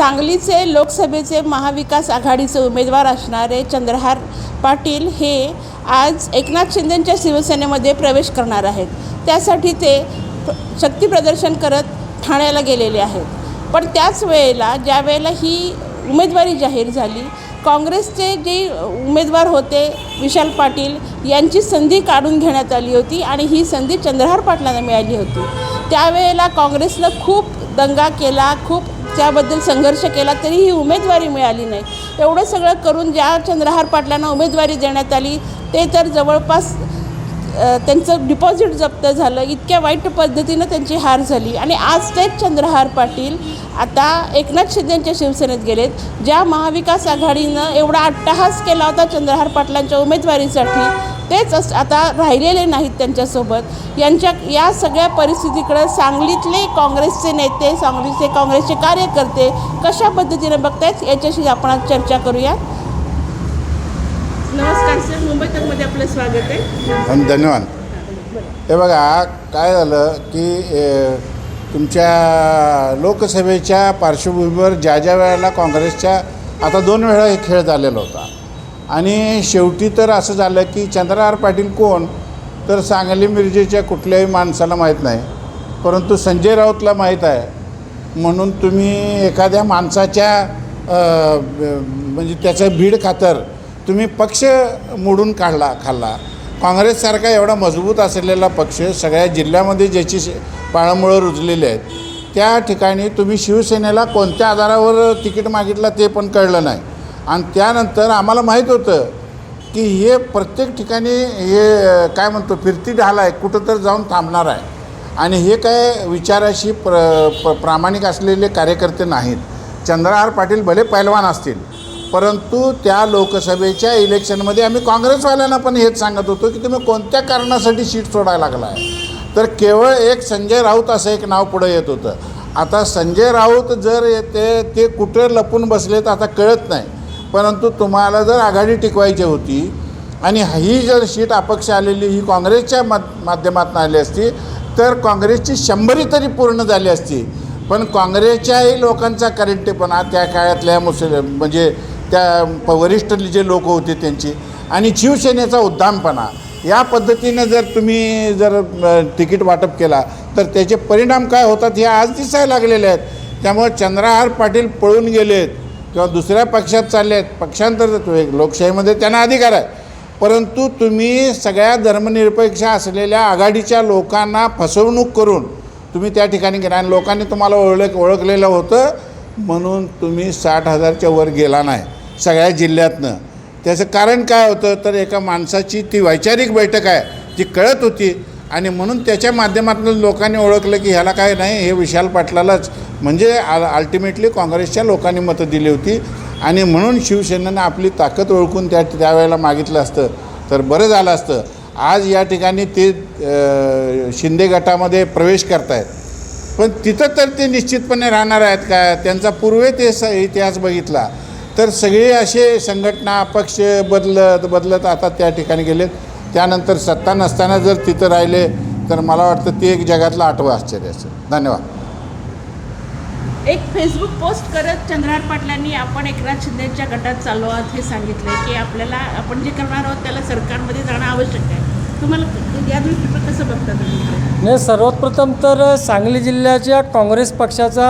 सांगलीचे लोकसभेचे महाविकास आघाडीचे उमेदवार असणारे चंद्रहार पाटील हे आज एकनाथ शिंदेंच्या शिवसेनेमध्ये प्रवेश करणार आहेत। त्यासाठी ते शक्तिप्रदर्शन करत ठाण्याला गेलेले आहेत। पण त्याच वेळेला ज्या वेळेला ही उमेदवारी जाहीर झाली, काँग्रेसचे जे उमेदवार होते विशाल पाटील यांची संधी काढून घेण्यात आली होती आणि ही संधी चंद्रहार पाटलांना मिळाली होती। त्यावेळेला काँग्रेसनं खूप दंगा केला, खूप त्याबद्दल संघर्ष केला, तरी ही उमेदवारी मिळाली नाही। एवढं सगळं करून ज्या चंद्रहार पाटलांना उमेदवारी देण्यात आली ते तर जवळपास त्यांचं डिपॉझिट जप्त झालं। इतक्या वाईट पद्धतीनं त्यांची हार झाली आणि आज तेच चंद्रहार पाटील आता एकनाथ शिंदेंच्या शिवसेनेत गेलेत। ज्या महाविकास आघाडीनं एवढा अट्टहास केला होता चंद्रहार पाटलांच्या उमेदवारीसाठी, तेच आता राहिलेले नाहीत त्यांच्यासोबत। या सगळ्या परिस्थितीकडे सांगलीतले काँग्रेसचे नेते, सांगलीचे काँग्रेसचे कार्यकर्ते कशा पद्धतीने बघतायत याच्याशी आपण आज चर्चा करूया। नमस्कार सर, मुंबई तकमध्ये आपलं स्वागत आहे। धन्यवाद। हे बघा काय झालं की तुमच्या लोकसभेच्या पार्श्वभूमीवर ज्या वेळेला काँग्रेसच्या आता 2 वेळा हे खेळ झालेला होता आणि शेवटी तर असं झालं की चंद्रहार पाटील कोण तर सांगली मिरजेच्या कुठल्याही माणसाला माहीत नाही, परंतु संजय राऊतला माहीत आहे। म्हणून तुम्ही एखाद्या माणसाच्या म्हणजे त्याचं भीड खातर तुम्ही पक्ष मोडून खाल्ला। काँग्रेससारखा एवढा मजबूत असलेला पक्ष सगळ्या जिल्ह्यामध्ये ज्याची पाळंमुळं रुजलेली आहेत, त्या ठिकाणी तुम्ही शिवसेनेला कोणत्या आधारावर तिकीट मागितलं ते पण कळलं नाही। आणि त्यानंतर आम्हाला माहीत होतं की हे प्रत्येक ठिकाणी हे काय म्हणतो फिरती ढाल आहे, कुठं तर जाऊन थांबणार आहे आणि हे काय विचाराशी प्रामाणिक असलेले कार्यकर्ते नाहीत। चंद्रहार पाटील भले पैलवान असतील, परंतु त्या लोकसभेच्या इलेक्शनमध्ये आम्ही काँग्रेसवाल्यांना पण हेच सांगत होतो की तुम्ही कोणत्या कारणासाठी सीट सोडायला लागला आहे। तर केवळ एक संजय राऊत असं एक नाव पुढं येत होतं। आता संजय राऊत जर ते कुठे लपून बसलेत आता कळत नाही, परंतु तुम्हाला जर आघाडी टिकवायची होती आणि ही जर सीट अपक्ष आलेली ही काँग्रेसच्या माध्यमातून आली असती तर काँग्रेसची 100 तरी पूर्ण झाली असती। पण काँग्रेसच्याही लोकांचा करेक्टेपणा त्या काळातल्या म्हणजे त्या वरिष्ठ जे लोक होते त्यांची आणि शिवसेनेचा उद्दामपणा या पद्धतीनं जर तुम्ही तिकीट वाटप केला तर त्याचे परिणाम काय होतात हे आज दिसायला लागलेले आहेत। त्यामुळे चंद्रहार पाटील पळून गेलेत किंवा दुसऱ्या पक्षात चालले आहेत, पक्षांतर लोकशाहीमध्ये त्यांना अधिकार आहे, परंतु तुम्ही सगळ्या धर्मनिरपेक्ष असलेल्या आघाडीच्या लोकांना फसवणूक करून तुम्ही त्या ठिकाणी गेला आणि लोकांनी तुम्हाला ओळखलेलं होतं म्हणून तुम्ही 60,000च्या वर गेला नाही सगळ्या जिल्ह्यातनं। त्याचं कारण काय होतं तर एका माणसाची ती वैचारिक बैठक आहे ती कळत होती आणि म्हणून त्याच्या माध्यमातून लोकांनी ओळखलं की ह्याला काय नाही, हे विशाल पाटलालाच म्हणजे अल्टिमेटली काँग्रेसच्या लोकांनी मतं दिली होती आणि म्हणून शिवसेनेनं आपली ताकद ओळखून त्यावेळेला मागितलं असतं तर बरं झालं असतं। आज या ठिकाणी ते शिंदे गटामध्ये प्रवेश करत आहेत, पण तिथं तर ते निश्चितपणे राहणार आहेत का? त्यांचा पूर्वी ते इतिहास बघितला तर सगळे असे संघटना पक्ष बदलत आता त्या ठिकाणी गेलेत। त्यानंतर सत्ता नसताना जर तिथं राहिले तर मला वाटतं ते एक जगातलं 8वं आश्चर्य असेल। धन्यवाद। एक फेसबुक पोस्ट करत चंद्रहार पाटलांनी आपण एकनाथ शिंदेच्या गटात चाललो आहात हे सांगितलं की आपल्याला आपण जे करणार आहोत त्याला सरकारमध्ये जाणं आवश्यक आहे। तुम्हाला या दृष्टीने कसं बघता तुम्ही? नाही, सर्वात प्रथम तर सांगली जिल्ह्याच्या काँग्रेस पक्षाचा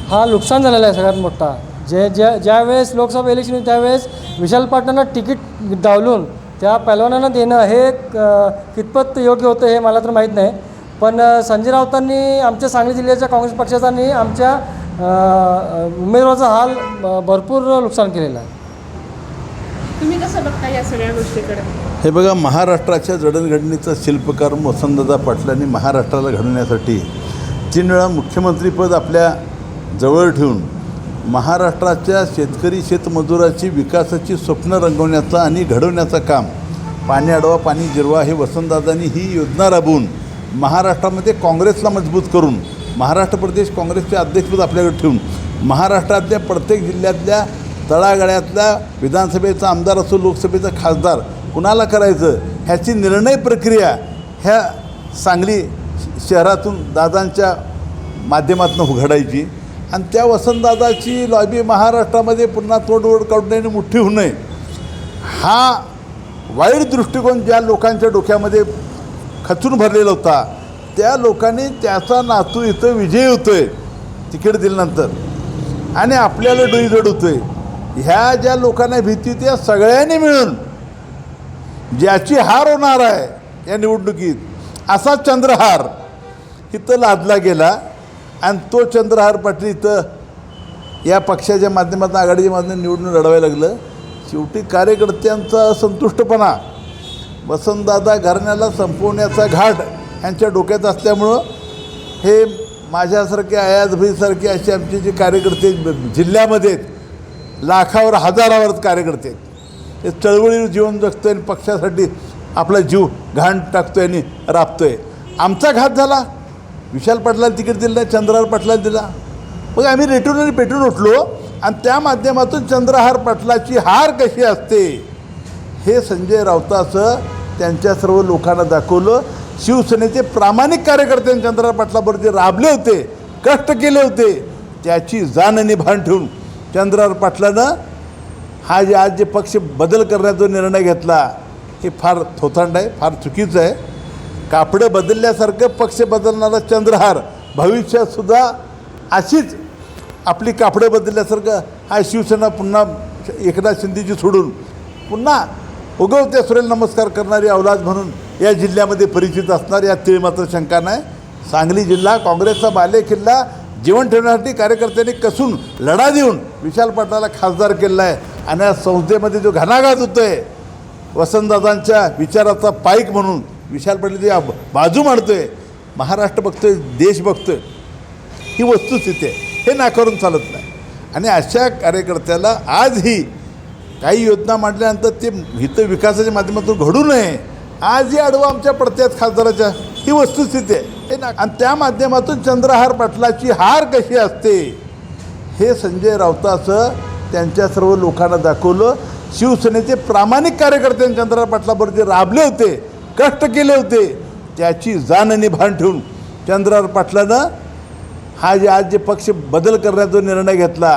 हा नुकसान झालेला आहे सगळ्यात मोठा। ज्यावेळेस लोकसभा इलेक्शन होती त्यावेळेस विशाल पाटलांना तिकीट डावलून त्या पैलवानांना देणं हे कितपत योग्य होतं हे मला तर माहीत नाही, पण संजय राऊतांनी आमच्या सांगली जिल्ह्याच्या काँग्रेस पक्षाचा आणि आमच्या उमेदवाराचा हाल भरपूर नुकसान केलेलं आहे। तुम्ही कसं बघता या सगळ्या गोष्टीकडे? हे बघा, महाराष्ट्राच्या जडणघडणीचा शिल्पकार वसंतदादा पाटलांनी महाराष्ट्राला घडवण्यासाठी 3 वेळा मुख्यमंत्रीपद आपल्या जवळ ठेवून महाराष्ट्राच्या शेतकरी शेतमजुराची विकासाची स्वप्न रंगवण्याचं आणि घडवण्याचं काम पाणी अडवा पाणी जिरवा हे वसंतदादांनी ही योजना राबवून महाराष्ट्रामध्ये काँग्रेसला मजबूत करून महाराष्ट्र प्रदेश काँग्रेसचे अध्यक्षपद आपल्याकडे ठेवून महाराष्ट्रातल्या प्रत्येक जिल्ह्यातल्या तळागाळ्यातल्या विधानसभेचा आमदार असो लोकसभेचा खासदार कुणाला करायचं ह्याची निर्णय प्रक्रिया ह्या सांगली शहरातून दादांच्या माध्यमातून घडायची आणि त्या वसंतदादाची लॉबी महाराष्ट्रामध्ये पुन्हा तोडवड काढण्याने मोठी होऊ नये हा वाईट दृष्टिकोन ज्या लोकांच्या डोक्यामध्ये खचून भरलेला होता त्या लोकांनी त्याचा नातू इथं विजयी होतो आहे तिकीट दिल्यानंतर आणि आपल्याला डोईजड होतो आहे. ह्या ज्या लोकांना भीती त्या सगळ्यांनी मिळून ज्याची हार होणार आहे या निवडणुकीत असा चंद्रहार इथं लादला गेला आणि तो चंद्रहार पाटील इथं या पक्षाच्या माध्यमातून आघाडीच्या माध्यमातून निवडणूक लढवायला लागलं. शेवटी कार्यकर्त्यांचा असंतुष्टपणा वसंतदादा घराण्याला संपवण्याचा घाट यांच्या डोक्यात असल्यामुळं हे माझ्यासारखे अयाजभाईसारखे असे आमचे जे कार्यकर्ते जिल्ह्यामध्ये आहेत लाखावर हजारावर कार्यकर्ते आहेत ते चळवळीवर जीवन जगतो आहे आणि पक्षासाठी आपला जीव घाण टाकतो आहे आणि राबतो आहे. आमचा घात झाला विशाल पाटलाला तिकीट दिलं नाही चंद्रहार पाटलाला दिला मग आम्ही रेटून आणि पेटून उठलो आणि त्या माध्यमातून चंद्रहार पाटलाची हार कशी असते हे संजय राऊताचं त्यांच्या सर्व लोकांना दाखवलं. शिवसेनेचे प्रामाणिक कार्यकर्ते चंद्रहार पाटलाबरोबर जे राबले होते कष्ट केले होते त्याची जाण आणि भान ठेवून चंद्रहार पाटलानं हा जे आज जे पक्ष बदल करण्याचा निर्णय घेतला हे फार थोथांड आहे फार चुकीचं आहे. कापडं बदलल्यासारखं पक्ष बदलणारा चंद्रहार भविष्यातसुद्धा अशीच आपली कापडं बदलल्यासारखं हा शिवसेना पुन्हा एकनाथ शिंदेची सोडून पुन्हा उगवत्या सूर्याला नमस्कार करणारी अवलाद म्हणून या जिल्ह्यामध्ये परिचित असणार यात तीळ मात्र शंका नाही. सांगली जिल्हा काँग्रेसचा बालेकिल्ला जीवन ठेवण्यासाठी कार्यकर्त्यांनी कसून लढा देऊन विशाल पाटलाला खासदार केला आहे आणि या संस्थेमध्ये जो घणाघात होतो आहे वसंतदादांच्या विचाराचा पाईक म्हणून विशाल पाटील जे बाजू मांडतो आहे महाराष्ट्र बघतोय देश बघतोय ही वस्तुस्थिती आहे हे नाकारून चालत नाही. आणि अशा कार्यकर्त्याला आजही काही योजना मांडल्यानंतर ते हितं विकासाच्या माध्यमातून घडू नये आजही आडवं आमच्या पडत्यात खासदाराच्या ही वस्तुस्थिती आहे हे ना. आणि त्या माध्यमातून चंद्रहार पाटलाची हार कशी असते हे संजय राऊताचं त्यांच्या सर्व लोकांना दाखवलं. शिवसेनेचे प्रामाणिक कार्यकर्ते चंद्रहार पाटलाबरोबर जे राबले होते कष्ट केले होते त्याची जाण आणि भान ठेवून चंद्रहार पाटलानं हा जे आज जे पक्ष बदल करण्याचा निर्णय घेतला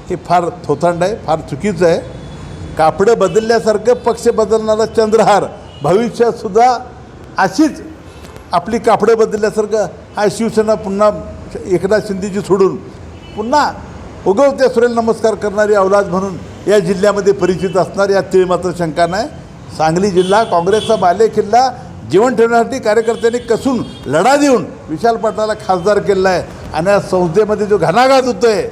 हे फार थोथांड आहे फार चुकीचं आहे. कापडं बदलल्यासारखं पक्ष बदलणारा चंद्रहार भविष्यातसुद्धा अशीच आपली कापडं बदलल्यासारखं हा शिवसेना पुन्हा एकनाथ शिंदेची सोडून पुन्हा उगवत्या सूर्याला नमस्कार करणारी अवलाद म्हणून या जिल्ह्यामध्ये परिचित असणार यात तीळ मात्र शंका नाही. सांगली जिल्हा काँग्रेसचा बालेकिल्ला जीवन ठेवण्यासाठी कार्यकर्त्यांनी कसून लढा देऊन विशाल पाटलाला खासदार केला आहे आणि या संस्थेमध्ये जो घणाघात होतो आहे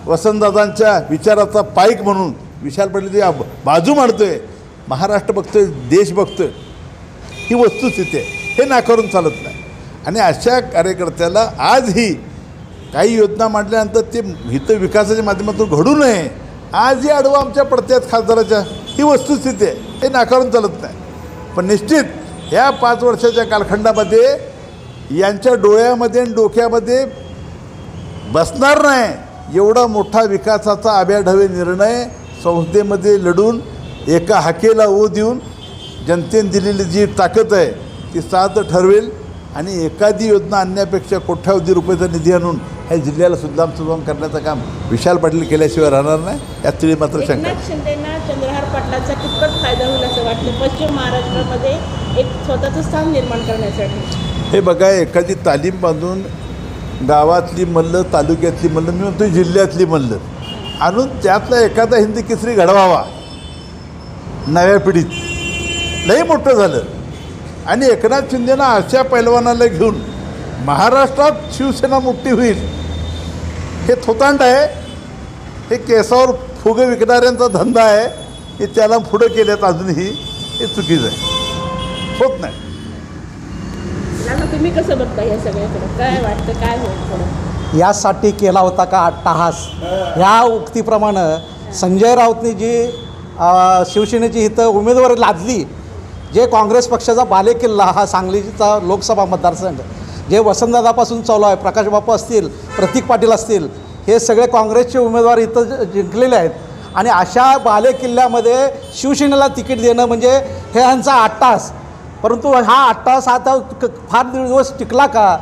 वसंतदादांच्या विचाराचा पाईक म्हणून विशाल पाटील जे बाजू मांडतो आहे महाराष्ट्र बघतोय देश बघतोय ही वस्तुस्थिती आहे हे नाकारून चालत नाही. आणि अशा कार्यकर्त्याला आजही काही योजना मांडल्यानंतर ते हितं विकासाच्या माध्यमातून घडू नये आजही आडवं आमच्या पडत्यात खासदाराच्या ही वस्तुस्थिती आहे हे नाकारून चालत नाही. पण निश्चित ह्या 5 वर्षाच्या कालखंडामध्ये यांच्या डोळ्यामध्ये आणि डोक्यामध्ये बसणार नाही एवढा मोठा विकासाचा आब्याढावे निर्णय संस्थेमध्ये लढून एका हाकेला ओ देऊन जनतेने दिलेली जी ताकद आहे ती साथ ठरवेल आणि एखादी योजना आणण्यापेक्षा कोट्यावधी रुपयाचा निधी आणून ह्या जिल्ह्याला सुद्धाम करण्याचं काम विशाल पाटील केल्याशिवाय राहणार नाही यात तरी मात्र शंका. एकनाथ शिंदेंना चंद्रहार पाटलाचा कितपत फायदा होईल असं वाटतं पश्चिम महाराष्ट्रामध्ये एक स्वतःचं स्थान निर्माण करण्यासाठी. हे बघा एखादी तालीम बांधून गावातली मल्लं तालुक्यातली मल्लं मी म्हणतो जिल्ह्यातली मल्लं आणून त्यातला एखादा हिंदी केसरी घडवावा नव्या पिढीत लई मोठं झालं. आणि एकनाथ शिंदेना अशा पैलवानाला घेऊन महाराष्ट्रात शिवसेना मोठी होईल हे थोतांड आहे. हे केसावर फुगं विकणाऱ्यांचा धंदा आहे हे त्याला पुढं केल्यात अजूनही हे चुकीचं आहे होत नाही. तुम्ही कसं बघता या सगळ्याकडे काय वाटतं काय होईल पुढं यासाठी केला होता का अट्टाहास ह्या उक्तीप्रमाणे संजय राऊतनी जी शिवसेनेची इथं उमेदवारी लादली जे काँग्रेस पक्षाचा बालेकिल्ला हा सांगलीचा लोकसभा मतदारसंघ जे वसंतदादापासून चालू आहे प्रकाश बापू असतील प्रतीक पाटील असतील हे सगळे काँग्रेसचे उमेदवार इथं जिंकलेले आहेत आणि अशा बालेकिल्ल्यामध्ये शिवसेनेला तिकीट देणं म्हणजे हे यांचा अट्टाहास. परंतु हा अट्टाहास आता फार दिवस टिकला का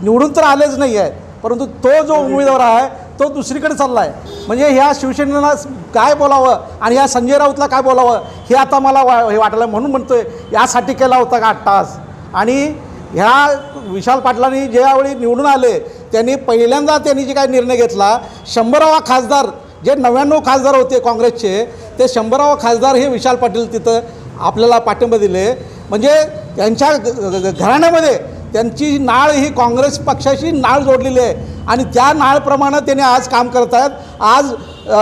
निवडून तर आलेच नाही आहे परंतु तो जो उमेदवार आहे तो दुसरीकडे चालला आहे. म्हणजे ह्या शिवसेनेला काय बोलावं आणि ह्या संजय राऊतला काय बोलावं हे आता मला हे वाटायला, म्हणून म्हणतोय यासाठी केला होता का 8 तास. आणि ह्या विशाल पाटलांनी ज्यावेळी निवडून आले त्यांनी पहिल्यांदा त्यांनी जे काय निर्णय घेतला, 100वा खासदार, जे 99 खासदार होते काँग्रेसचे, ते 100वा खासदार हे विशाल पाटील तिथं आपल्याला पाठिंबा दिले. म्हणजे त्यांच्या घराण्यामध्ये त्यांची नाळ ही काँग्रेस पक्षाशी नाळ जोडलेली आहे आणि त्या नाळप्रमाणे त्यांनी आज काम करत आहेत. आज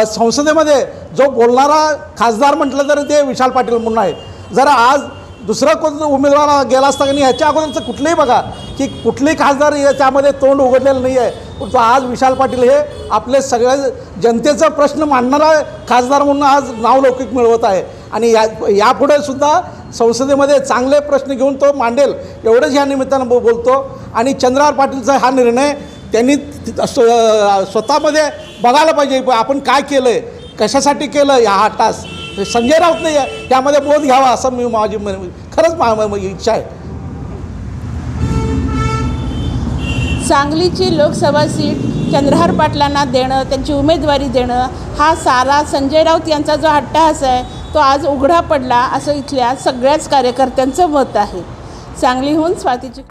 संसदेमध्ये जो बोलणारा खासदार म्हटलं तर ते विशाल पाटील म्हणून आहे. जर आज दुसरा कोण उमेदवार गेला असता की ह्याच्या अगोदरचं कुठलंही बघा की कुठलेही खासदार त्यामध्ये तोंड उघडलेलं नाही आहे, परंतु आज विशाल पाटील हे आपले सगळ्या जनतेचा प्रश्न मांडणारा खासदार म्हणून आज नावलौकिक मिळवत आहे. आणि यापुढे सुद्धा संसदेमध्ये चांगले प्रश्न घेऊन तो मांडेल एवढंच ह्या निमित्तानं बोलतो. आणि चंद्रहार पाटीलचा हा निर्णय त्यांनी स्वतःमध्ये बघायला पाहिजे, आपण काय केलं आहे, कशासाठी केलं या 8 तास. संजय राऊत नाही आहे त्यामध्ये बोध घ्यावा असं माझी खरंच इच्छा आहे. सांगलीची लोकसभा सीट चंद्रहार पाटलांना देणं, त्यांची उमेदवारी देणं, हा सारा संजय राऊत यांचा जो अट्टहास आहे तो आज उघडा पडला असं इथल्या सगळ्याच कार्यकर्त्यांचं मत आहे. सांगलीहून स्वातीची